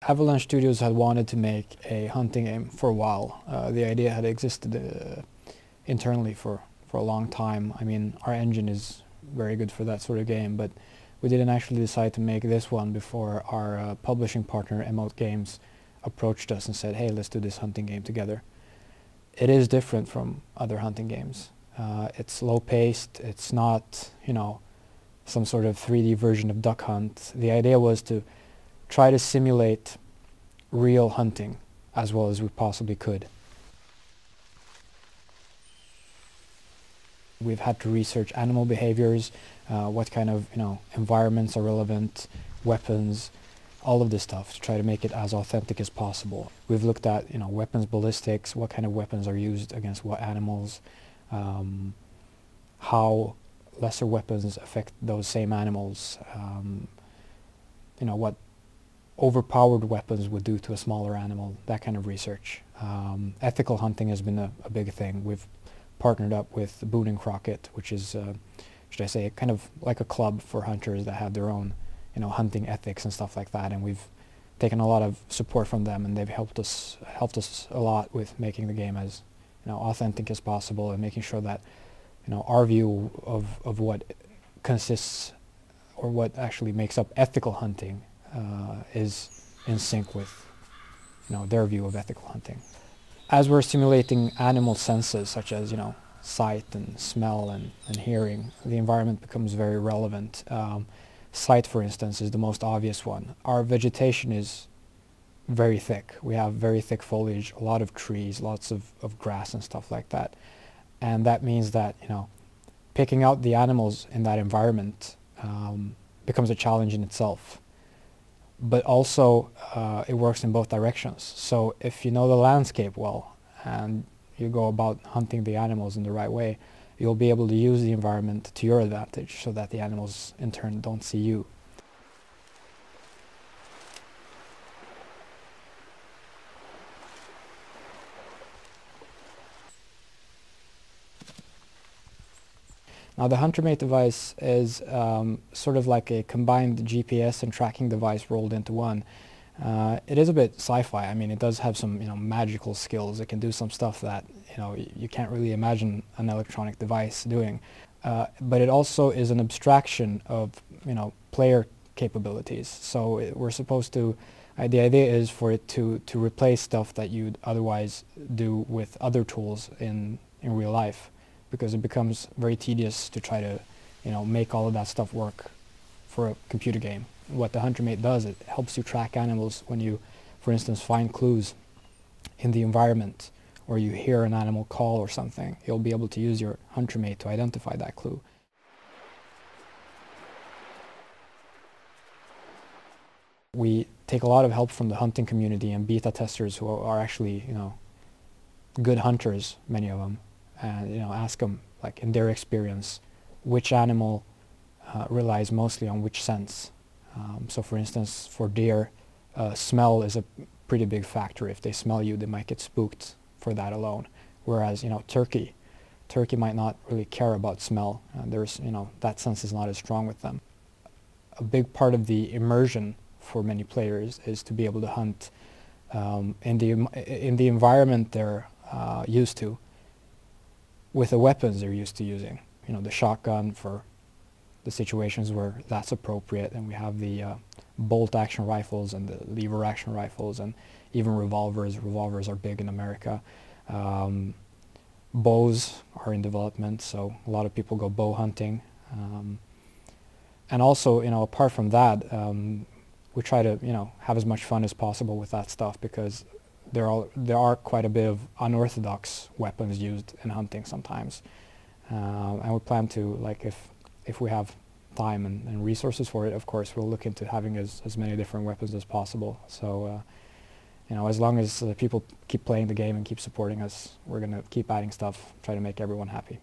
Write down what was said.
Avalanche Studios had wanted to make a hunting game for a while. The idea had existed internally for a long time. I mean, our engine is very good for that sort of game, but we didn't actually decide to make this one before our publishing partner, Emote Games, approached us and said, hey, let's do this hunting game together. It is different from other hunting games. It's slow-paced. It's not, some sort of 3D version of Duck Hunt. The idea was to try to simulate real hunting as well as we possibly could. We've had to research animal behaviors, what kind of environments are relevant, weapons, all of this stuff to try to make it as authentic as possible. We've looked at weapons ballistics, what kind of weapons are used against what animals, how lesser weapons affect those same animals, what overpowered weapons would do to a smaller animal, that kind of research. Ethical hunting has been a big thing. We've partnered up with Boone and Crockett, which is, should I say, kind of like a club for hunters that have their own, hunting ethics and stuff like that. And we've taken a lot of support from them, and they've helped us a lot with making the game as, authentic as possible and making sure that, our view of what consists or what actually makes up ethical hunting is in sync with, their view of ethical hunting. As we're simulating animal senses such as, sight and smell and hearing, the environment becomes very relevant. Sight, for instance, is the most obvious one. Our vegetation is very thick. We have very thick foliage, a lot of trees, lots of grass and stuff like that. And that means that, picking out the animals in that environment becomes a challenge in itself. But also, it works in both directions. So if you know the landscape well and you go about hunting the animals in the right way, you'll be able to use the environment to your advantage so that the animals in turn don't see you. Now the HunterMate device is sort of like a combined GPS and tracking device rolled into one. It is a bit sci-fi. I mean, it does have some magical skills. It can do some stuff that you can't really imagine an electronic device doing. But it also is an abstraction of player capabilities. So we're supposed to. The idea is for it to replace stuff that you'd otherwise do with other tools in real life, because it becomes very tedious to try to, make all of that stuff work for a computer game. What the HunterMate does, it helps you track animals when you, for instance, find clues in the environment or you hear an animal call or something. You'll be able to use your HunterMate to identify that clue. We take a lot of help from the hunting community and beta testers who are actually, good hunters, many of them. And ask them, like in their experience, which animal relies mostly on which sense. So for instance, for deer, smell is a pretty big factor. If they smell you, they might get spooked for that alone. Whereas turkey might not really care about smell. There's that sense is not as strong with them. A big part of the immersion for many players is to be able to hunt in the environment they're used to, with the weapons they're used to using. The shotgun for the situations where that's appropriate, and we have the bolt action rifles and the lever action rifles, and even revolvers. Revolvers are big in America. Bows are in development, so a lot of people go bow hunting. And also, apart from that, we try to, have as much fun as possible with that stuff, because there are quite a bit of unorthodox weapons used in hunting sometimes, and we plan to, like, if we have time and resources for it, of course, we'll look into having as many different weapons as possible. So, as long as people keep playing the game and keep supporting us, we're going to keep adding stuff, try to make everyone happy.